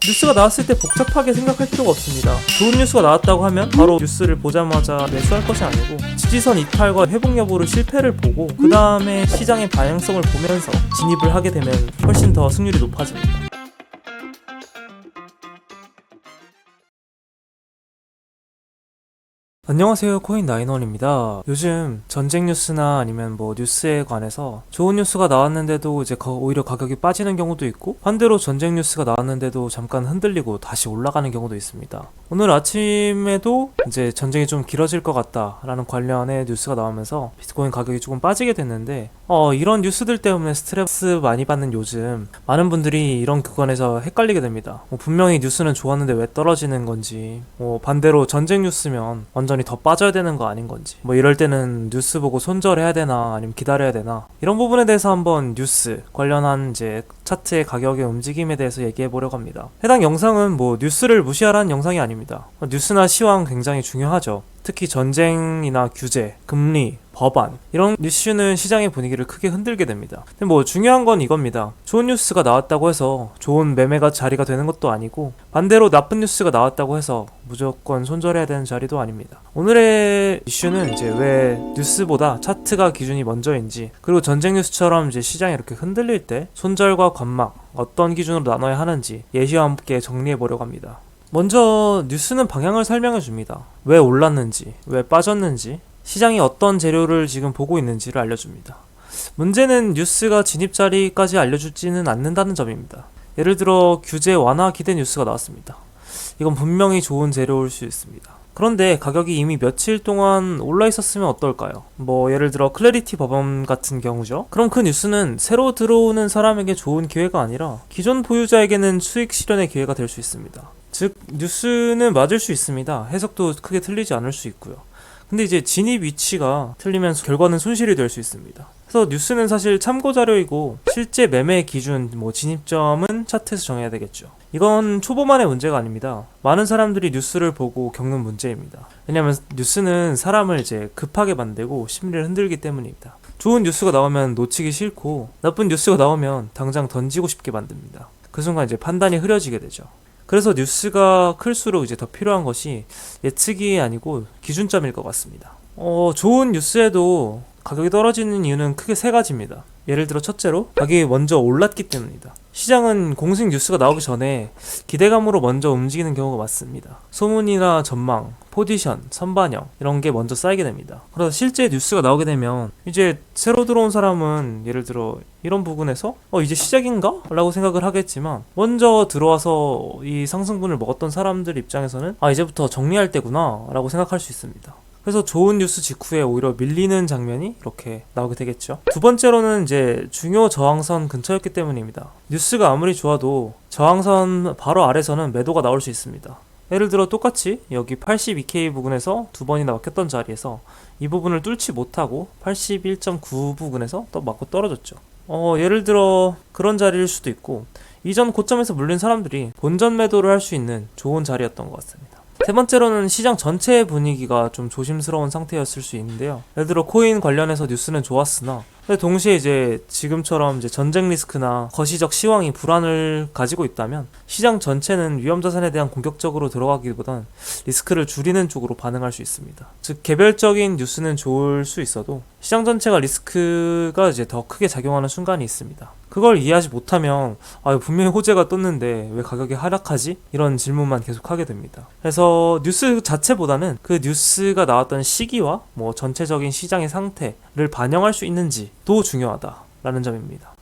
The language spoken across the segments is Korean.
뉴스가 나왔을 때 복잡하게 생각할 필요가 없습니다. 좋은 뉴스가 나왔다고 하면 바로 뉴스를 보자마자 매수할 것이 아니고 지지선 이탈과 회복 여부를 실패를 보고 그 다음에 시장의 방향성을 보면서 진입을 하게 되면 훨씬 더 승률이 높아집니다. 안녕하세요, 코인9원입니다. 요즘 전쟁 뉴스나 아니면 뉴스에 관해서 좋은 뉴스가 나왔는데도 이제 오히려 가격이 빠지는 경우도 있고, 반대로 전쟁 뉴스가 나왔는데도 잠깐 흔들리고 다시 올라가는 경우도 있습니다. 오늘 아침에도 이제 전쟁이 좀 길어질 것 같다라는 관련의 뉴스가 나오면서 비트코인 가격이 조금 빠지게 됐는데, 이런 뉴스들 때문에 스트레스 많이 받는 요즘 많은 분들이 이런 구간에서 헷갈리게 됩니다. 분명히 뉴스는 좋았는데 왜 떨어지는 건지, 반대로 전쟁 뉴스면 완전히 더 빠져야 되는 거 아닌 건지, 이럴 때는 뉴스 보고 손절해야 되나 아니면 기다려야 되나, 이런 부분에 대해서 한번 뉴스 관련한 이제 차트의 가격의 움직임에 대해서 얘기해 보려고 합니다. 해당 영상은 뉴스를 무시하라는 영상이 아닙니다. 뉴스나 시황 굉장히 중요하죠. 특히 전쟁이나 규제, 금리, 법안, 이런 이슈는 시장의 분위기를 크게 흔들게 됩니다. 근데 중요한 건 이겁니다. 좋은 뉴스가 나왔다고 해서 좋은 매매가 자리가 되는 것도 아니고, 반대로 나쁜 뉴스가 나왔다고 해서 무조건 손절해야 되는 자리도 아닙니다. 오늘의 이슈는 이제 왜 뉴스보다 차트가 기준이 먼저인지, 그리고 전쟁 뉴스처럼 이제 시장이 이렇게 흔들릴 때 손절과 관망 어떤 기준으로 나눠야 하는지 예시와 함께 정리해 보려고 합니다. 먼저 뉴스는 방향을 설명해 줍니다. 왜 올랐는지, 왜 빠졌는지, 시장이 어떤 재료를 지금 보고 있는지를 알려줍니다. 문제는 뉴스가 진입자리까지 알려주지는 않는다는 점입니다. 예를 들어 규제 완화 기대 뉴스가 나왔습니다. 이건 분명히 좋은 재료일 수 있습니다. 그런데 가격이 이미 며칠 동안 올라 있었으면 어떨까요? 예를 들어 클래리티 법원 같은 경우죠. 그럼 그 뉴스는 새로 들어오는 사람에게 좋은 기회가 아니라 기존 보유자에게는 수익 실현의 기회가 될 수 있습니다. 즉, 뉴스는 맞을 수 있습니다. 해석도 크게 틀리지 않을 수 있고요. 근데 이제 진입 위치가 틀리면 결과는 손실이 될 수 있습니다. 그래서 뉴스는 사실 참고 자료이고, 실제 매매 기준, 진입점은 차트에서 정해야 되겠죠. 이건 초보만의 문제가 아닙니다. 많은 사람들이 뉴스를 보고 겪는 문제입니다. 왜냐하면 뉴스는 사람을 이제 급하게 만들고 심리를 흔들기 때문입니다. 좋은 뉴스가 나오면 놓치기 싫고, 나쁜 뉴스가 나오면 당장 던지고 싶게 만듭니다. 그 순간 이제 판단이 흐려지게 되죠. 그래서 뉴스가 클수록 이제 더 필요한 것이 예측이 아니고 기준점일 것 같습니다. 좋은 뉴스에도 가격이 떨어지는 이유는 크게 세 가지입니다. 예를 들어 첫째로 가격이 먼저 올랐기 때문입니다. 시장은 공식 뉴스가 나오기 전에 기대감으로 먼저 움직이는 경우가 많습니다. 소문이나 전망, 포지션, 선반영 이런 게 먼저 쌓이게 됩니다. 그래서 실제 뉴스가 나오게 되면 이제 새로 들어온 사람은 예를 들어 이런 부분에서 이제 시작인가? 라고 생각을 하겠지만, 먼저 들어와서 이 상승분을 먹었던 사람들 입장에서는 이제부터 정리할 때구나 라고 생각할 수 있습니다. 그래서 좋은 뉴스 직후에 오히려 밀리는 장면이 이렇게 나오게 되겠죠. 두 번째로는 이제 중요 저항선 근처였기 때문입니다. 뉴스가 아무리 좋아도 저항선 바로 아래서는 매도가 나올 수 있습니다. 예를 들어 똑같이 여기 82K 부근에서 두 번이나 막혔던 자리에서 이 부분을 뚫지 못하고 81.9 부근에서 또 맞고 떨어졌죠. 예를 들어 그런 자리일 수도 있고, 이전 고점에서 물린 사람들이 본전 매도를 할 수 있는 좋은 자리였던 것 같습니다. 세 번째로는 시장 전체의 분위기가 좀 조심스러운 상태였을 수 있는데요. 예를 들어 코인 관련해서 뉴스는 좋았으나, 근데 동시에 이제 지금처럼 이제 전쟁 리스크나 거시적 시황이 불안을 가지고 있다면 시장 전체는 위험 자산에 대한 공격적으로 들어가기보단 리스크를 줄이는 쪽으로 반응할 수 있습니다. 즉, 개별적인 뉴스는 좋을 수 있어도 시장 전체가 리스크가 이제 더 크게 작용하는 순간이 있습니다. 그걸 이해하지 못하면 분명히 호재가 떴는데 왜 가격이 하락하지? 이런 질문만 계속 하게 됩니다. 그래서 뉴스 자체보다는 그 뉴스가 나왔던 시기와 전체적인 시장의 상태를 반영할 수 있는지 도 중요하다라는 점입니다.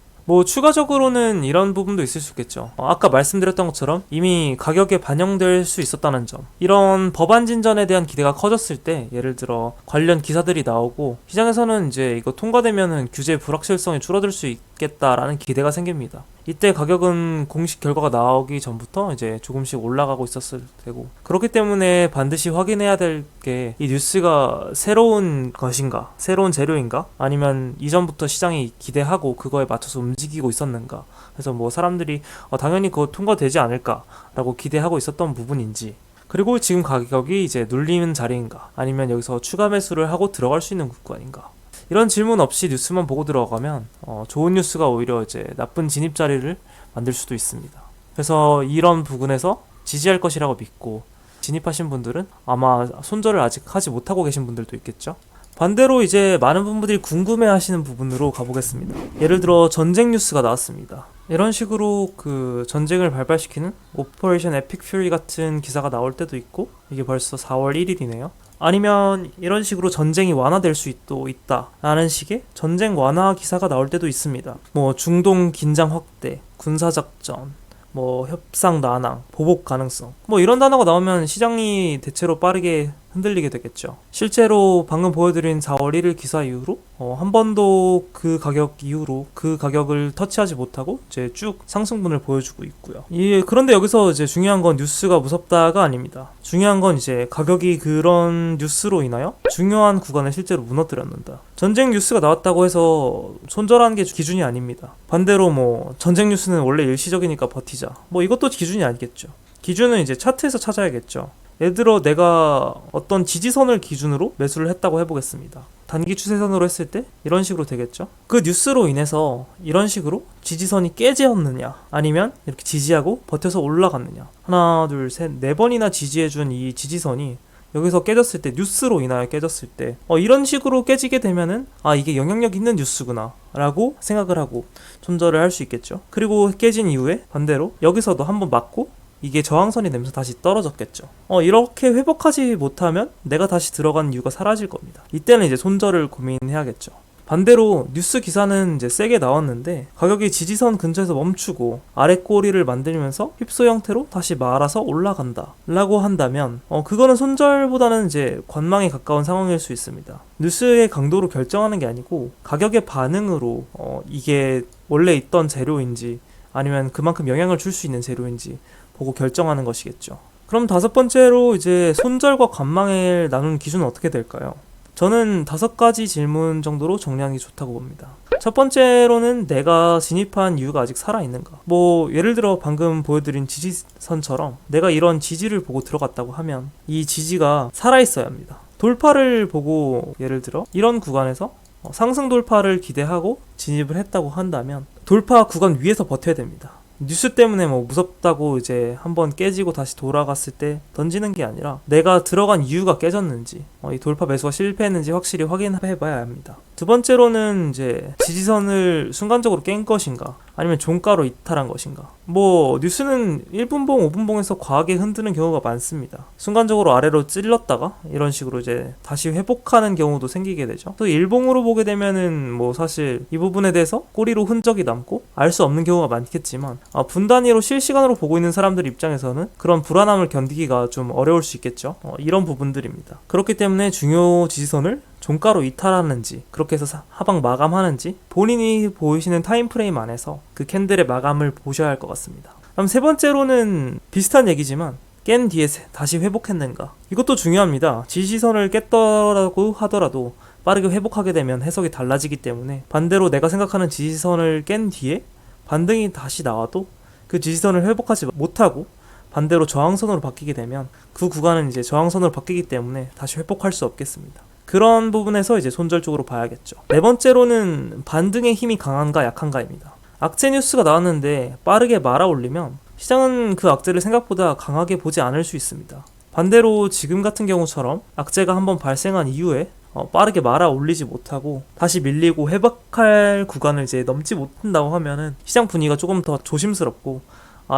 추가적으로는 이런 부분도 있을 수 있겠죠. 아까 말씀드렸던 것처럼 이미 가격에 반영될 수 있었다는 점. 이런 법안 진전에 대한 기대가 커졌을 때, 예를 들어 관련 기사들이 나오고 시장에서는 이제 이거 통과되면은 규제 불확실성이 줄어들 수 있겠다라는 기대가 생깁니다. 이때 가격은 공식 결과가 나오기 전부터 이제 조금씩 올라가고 있었을 테고, 그렇기 때문에 반드시 확인해야 될 게 이 뉴스가 새로운 것인가, 새로운 재료인가, 아니면 이전부터 시장이 기대하고 그거에 맞춰서 움직이고 있었는가. 그래서 사람들이 당연히 그거 통과되지 않을까 라고 기대하고 있었던 부분인지, 그리고 지금 가격이 이제 눌리는 자리인가, 아니면 여기서 추가 매수를 하고 들어갈 수 있는 구간인가. 이런 질문 없이 뉴스만 보고 들어가면 좋은 뉴스가 오히려 이제 나쁜 진입 자리를 만들 수도 있습니다. 그래서 이런 부분에서 지지할 것이라고 믿고 진입하신 분들은 아마 손절을 아직 하지 못하고 계신 분들도 있겠죠. 반대로 이제 많은 분들이 궁금해 하시는 부분으로 가보겠습니다. 예를 들어 전쟁 뉴스가 나왔습니다. 이런 식으로 그 전쟁을 발발시키는 오퍼레이션 에픽 퓨리 같은 기사가 나올 때도 있고, 이게 벌써 4월 1일이네요. 아니면 이런 식으로 전쟁이 완화될 수 있다 라는 식의 전쟁 완화 기사가 나올 때도 있습니다. 뭐 중동 긴장 확대, 군사작전, 뭐 협상 난항, 보복 가능성, 뭐 이런 단어가 나오면 시장이 대체로 빠르게 흔들리게 되겠죠. 실제로 방금 보여드린 4월 1일 기사 이후로 한 번도 그 가격 이후로 그 가격을 터치하지 못하고 이제 쭉 상승분을 보여주고 있고요. 그런데 여기서 이제 중요한 건 뉴스가 무섭다가 아닙니다. 중요한 건 이제 가격이 그런 뉴스로 인하여 중요한 구간을 실제로 무너뜨렸는다. 전쟁 뉴스가 나왔다고 해서 손절하는 게 기준이 아닙니다. 반대로 뭐 전쟁 뉴스는 원래 일시적이니까 버티자, 뭐 이것도 기준이 아니겠죠. 기준은 이제 차트에서 찾아야겠죠. 예를 들어 내가 어떤 지지선을 기준으로 매수를 했다고 해보겠습니다. 단기 추세선으로 했을 때 이런 식으로 되겠죠. 그 뉴스로 인해서 이런 식으로 지지선이 깨졌느냐, 아니면 이렇게 지지하고 버텨서 올라갔느냐, 하나 둘 셋 네 번이나 지지해준 이 지지선이 여기서 깨졌을 때, 뉴스로 인하여 깨졌을 때 이런 식으로 깨지게 되면은 이게 영향력 있는 뉴스구나 라고 생각을 하고 손절을 할 수 있겠죠. 그리고 깨진 이후에 반대로 여기서도 한번 맞고 이게 저항선이 되면서 다시 떨어졌겠죠. 이렇게 회복하지 못하면 내가 다시 들어간 이유가 사라질 겁니다. 이때는 이제 손절을 고민해야겠죠. 반대로 뉴스 기사는 이제 세게 나왔는데 가격이 지지선 근처에서 멈추고 아래 꼬리를 만들면서 휩소 형태로 다시 말아서 올라간다 라고 한다면 그거는 손절보다는 이제 관망에 가까운 상황일 수 있습니다. 뉴스의 강도로 결정하는 게 아니고 가격의 반응으로 이게 원래 있던 재료인지 아니면 그만큼 영향을 줄 수 있는 재료인지 보고 결정하는 것이겠죠. 그럼 다섯 번째로 이제 손절과 관망을 나누는 기준은 어떻게 될까요? 저는 5가지 질문 정도로 정리하는 게 좋다고 봅니다. 첫 번째로는 내가 진입한 이유가 아직 살아있는가? 뭐 예를 들어 방금 보여드린 지지선처럼 내가 이런 지지를 보고 들어갔다고 하면 이 지지가 살아있어야 합니다. 돌파를 보고 예를 들어 이런 구간에서 상승 돌파를 기대하고 진입을 했다고 한다면 돌파 구간 위에서 버텨야 됩니다. 뉴스 때문에 뭐 무섭다고 이제 한번 깨지고 다시 돌아갔을 때 던지는 게 아니라 내가 들어간 이유가 깨졌는지 이 돌파 매수가 실패했는지 확실히 확인해 봐야 합니다. 두 번째로는 이제 지지선을 순간적으로 깬 것인가 아니면 종가로 이탈한 것인가. 뭐 뉴스는 1분봉, 5분봉에서 과하게 흔드는 경우가 많습니다. 순간적으로 아래로 찔렀다가 이런 식으로 이제 다시 회복하는 경우도 생기게 되죠. 또 일봉으로 보게 되면은 뭐 사실 이 부분에 대해서 꼬리로 흔적이 남고 알 수 없는 경우가 많겠지만 분 단위로 실시간으로 보고 있는 사람들 입장에서는 그런 불안함을 견디기가 좀 어려울 수 있겠죠. 이런 부분들입니다. 그렇기 때문에 중요 지지선을 종가로 이탈하는지 그렇게 해서 하방 마감하는지 본인이 보이시는 타임프레임 안에서 그 캔들의 마감을 보셔야 할 것 같습니다. 그럼 세 번째로는 비슷한 얘기지만 깬 뒤에 다시 회복했는가, 이것도 중요합니다. 지지선을 깼더라고 하더라도 빠르게 회복하게 되면 해석이 달라지기 때문에 반대로 내가 생각하는 지지선을 깬 뒤에 반등이 다시 나와도 그 지지선을 회복하지 못하고 반대로 저항선으로 바뀌게 되면 그 구간은 이제 저항선으로 바뀌기 때문에 다시 회복할 수 없겠습니다. 그런 부분에서 이제 손절 쪽으로 봐야겠죠. 네 번째로는 반등의 힘이 강한가 약한가입니다. 악재 뉴스가 나왔는데 빠르게 말아 올리면 시장은 그 악재를 생각보다 강하게 보지 않을 수 있습니다. 반대로 지금 같은 경우처럼 악재가 한번 발생한 이후에 빠르게 말아 올리지 못하고 다시 밀리고 회복할 구간을 이제 넘지 못한다고 하면은 시장 분위기가 조금 더 조심스럽고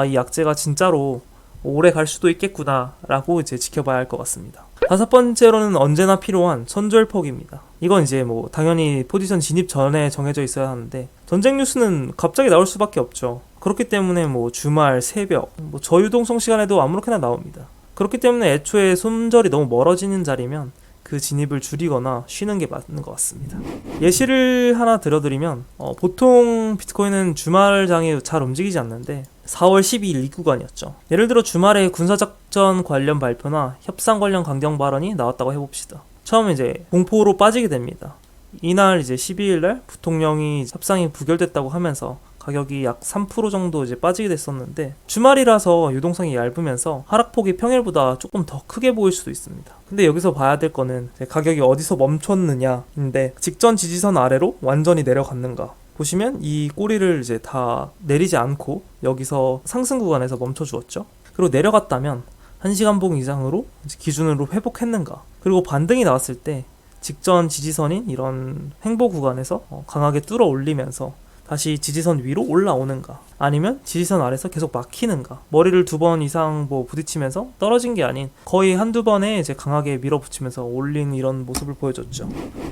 이 악재가 진짜로 오래 갈 수도 있겠구나 라고 이제 지켜봐야 할 것 같습니다. 다섯 번째로는 언제나 필요한 손절폭입니다. 이건 이제 뭐 당연히 포지션 진입 전에 정해져 있어야 하는데 전쟁 뉴스는 갑자기 나올 수밖에 없죠. 그렇기 때문에 뭐 주말, 새벽, 뭐 저유동성 시간에도 아무렇게나 나옵니다. 그렇기 때문에 애초에 손절이 너무 멀어지는 자리면 그 진입을 줄이거나 쉬는 게 맞는 것 같습니다. 예시를 하나 들어드리면 보통 비트코인은 주말장이 잘 움직이지 않는데 4월 12일 이 구간이었죠. 예를 들어 주말에 군사작전 관련 발표나 협상 관련 강경 발언이 나왔다고 해봅시다. 처음 이제 공포로 빠지게 됩니다. 이날 이제 12일날 부통령이 협상이 부결됐다고 하면서 가격이 약 3% 정도 이제 빠지게 됐었는데 주말이라서 유동성이 얇으면서 하락폭이 평일보다 조금 더 크게 보일 수도 있습니다. 근데 여기서 봐야 될 거는 가격이 어디서 멈췄느냐인데 직전 지지선 아래로 완전히 내려갔는가, 보시면 이 꼬리를 이제 다 내리지 않고 여기서 상승 구간에서 멈춰 주었죠. 그리고 내려갔다면 1시간 봉 이상으로 기준으로 회복했는가, 그리고 반등이 나왔을 때 직전 지지선인 이런 횡보 구간에서 강하게 뚫어 올리면서 다시 지지선 위로 올라오는가, 아니면 지지선 아래서 계속 막히는가, 머리를 2번 이상 부딪히면서 떨어진 게 아닌 거의 한두 번에 이제 강하게 밀어붙이면서 올린 이런 모습을 보여줬죠.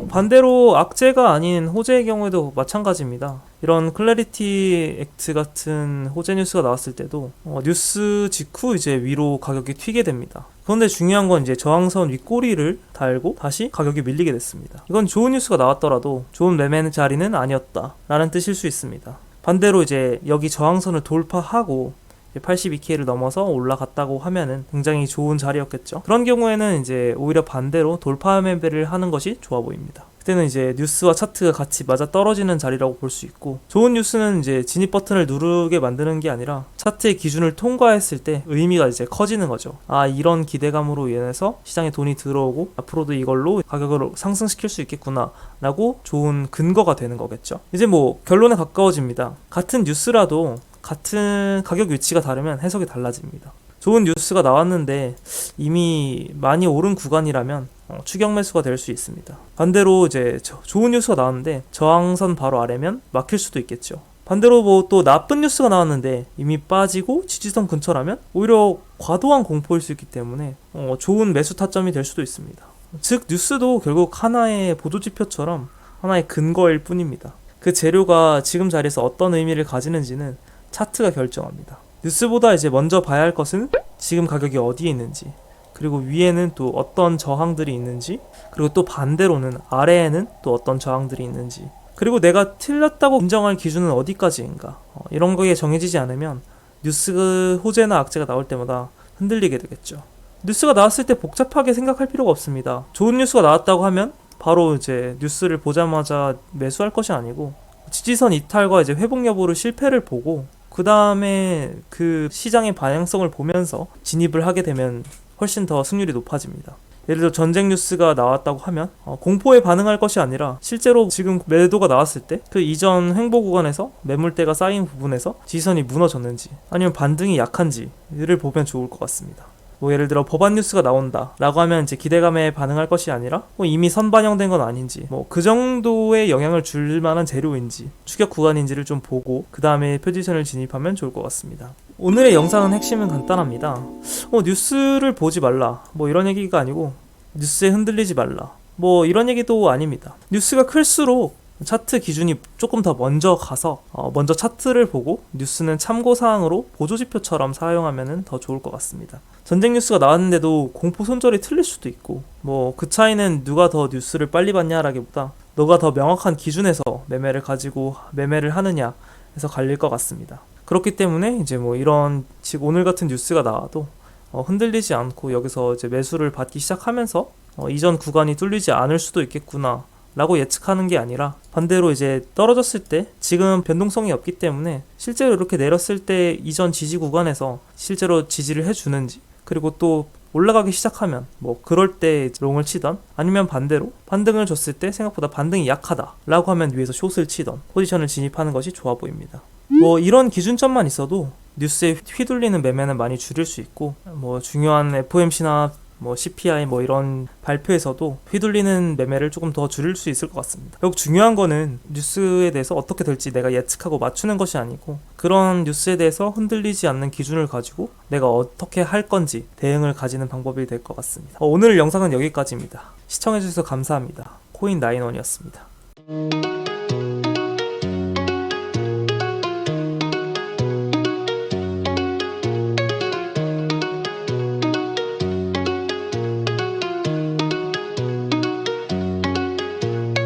반대로 악재가 아닌 호재의 경우에도 마찬가지입니다. 이런 클래리티 액트 같은 호재 뉴스가 나왔을 때도 뉴스 직후 이제 위로 가격이 튀게 됩니다. 그런데 중요한 건 이제 저항선 윗꼬리를 달고 다시 가격이 밀리게 됐습니다. 이건 좋은 뉴스가 나왔더라도 좋은 매매 자리는 아니었다 라는 뜻일 수 있습니다. 반대로 이제 여기 저항선을 돌파하고 82K를 넘어서 올라갔다고 하면은 굉장히 좋은 자리였겠죠. 그런 경우에는 이제 오히려 반대로 돌파 매매를 하는 것이 좋아 보입니다. 그때는 이제 뉴스와 차트가 같이 맞아 떨어지는 자리라고 볼 수 있고, 좋은 뉴스는 이제 진입 버튼을 누르게 만드는 게 아니라 차트의 기준을 통과했을 때 의미가 이제 커지는 거죠. 아, 이런 기대감으로 인해서 시장에 돈이 들어오고 앞으로도 이걸로 가격을 상승시킬 수 있겠구나 라고 좋은 근거가 되는 거겠죠. 이제 결론에 가까워집니다. 같은 뉴스라도 같은 가격 위치가 다르면 해석이 달라집니다. 좋은 뉴스가 나왔는데 이미 많이 오른 구간이라면 추격 매수가 될 수 있습니다. 반대로 이제 좋은 뉴스가 나왔는데 저항선 바로 아래면 막힐 수도 있겠죠. 반대로 또 나쁜 뉴스가 나왔는데 이미 빠지고 지지선 근처라면 오히려 과도한 공포일 수 있기 때문에 좋은 매수 타점이 될 수도 있습니다. 즉 뉴스도 결국 하나의 보조지표처럼 하나의 근거일 뿐입니다. 그 재료가 지금 자리에서 어떤 의미를 가지는지는 차트가 결정합니다. 뉴스보다 이제 먼저 봐야 할 것은 지금 가격이 어디에 있는지, 그리고 위에는 또 어떤 저항들이 있는지, 그리고 또 반대로는 아래에는 또 어떤 저항들이 있는지, 그리고 내가 틀렸다고 인정할 기준은 어디까지인가, 이런 거에 정해지지 않으면 뉴스 호재나 악재가 나올 때마다 흔들리게 되겠죠. 뉴스가 나왔을 때 복잡하게 생각할 필요가 없습니다. 좋은 뉴스가 나왔다고 하면 바로 이제 뉴스를 보자마자 매수할 것이 아니고 지지선 이탈과 이제 회복 여부를 실패를 보고 그 다음에 그 시장의 방향성을 보면서 진입을 하게 되면 훨씬 더 승률이 높아집니다. 예를 들어 전쟁 뉴스가 나왔다고 하면 공포에 반응할 것이 아니라 실제로 지금 매도가 나왔을 때 그 이전 횡보 구간에서 매물대가 쌓인 부분에서 지지선이 무너졌는지 아니면 반등이 약한지를 보면 좋을 것 같습니다. 예를 들어 법안 뉴스가 나온다 라고 하면 이제 기대감에 반응할 것이 아니라 이미 선반영된 건 아닌지 그 정도의 영향을 줄 만한 재료인지 추격 구간인지를 좀 보고 그 다음에 포지션을 진입하면 좋을 것 같습니다. 오늘의 영상은 핵심은 간단합니다. 뉴스를 보지 말라 이런 얘기가 아니고 뉴스에 흔들리지 말라 이런 얘기도 아닙니다. 뉴스가 클수록 차트 기준이 조금 더 먼저 가서 먼저 차트를 보고 뉴스는 참고사항으로 보조지표처럼 사용하면 더 좋을 것 같습니다. 전쟁 뉴스가 나왔는데도 공포 손절이 틀릴 수도 있고 그 차이는 누가 더 뉴스를 빨리 봤냐라기보다 너가 더 명확한 기준에서 매매를 가지고 매매를 하느냐 해서 갈릴 것 같습니다. 그렇기 때문에 이제 이런 오늘 같은 뉴스가 나와도 흔들리지 않고 여기서 이제 매수를 받기 시작하면서 이전 구간이 뚫리지 않을 수도 있겠구나 라고 예측하는 게 아니라 반대로 이제 떨어졌을 때 지금 변동성이 없기 때문에 실제로 이렇게 내렸을 때 이전 지지 구간에서 실제로 지지를 해주는지, 그리고 또 올라가기 시작하면 그럴 때 롱을 치던, 아니면 반대로 반등을 줬을 때 생각보다 반등이 약하다 라고 하면 위에서 숏을 치던 포지션을 진입하는 것이 좋아 보입니다. 이런 기준점만 있어도 뉴스에 휘둘리는 매매는 많이 줄일 수 있고 중요한 FOMC나 CPI 이런 발표에서도 휘둘리는 매매를 조금 더 줄일 수 있을 것 같습니다. 결국 중요한 거는 뉴스에 대해서 어떻게 될지 내가 예측하고 맞추는 것이 아니고 그런 뉴스에 대해서 흔들리지 않는 기준을 가지고 내가 어떻게 할 건지 대응을 가지는 방법이 될 것 같습니다. 오늘 영상은 여기까지입니다. 시청해주셔서 감사합니다. 코인9원이었습니다.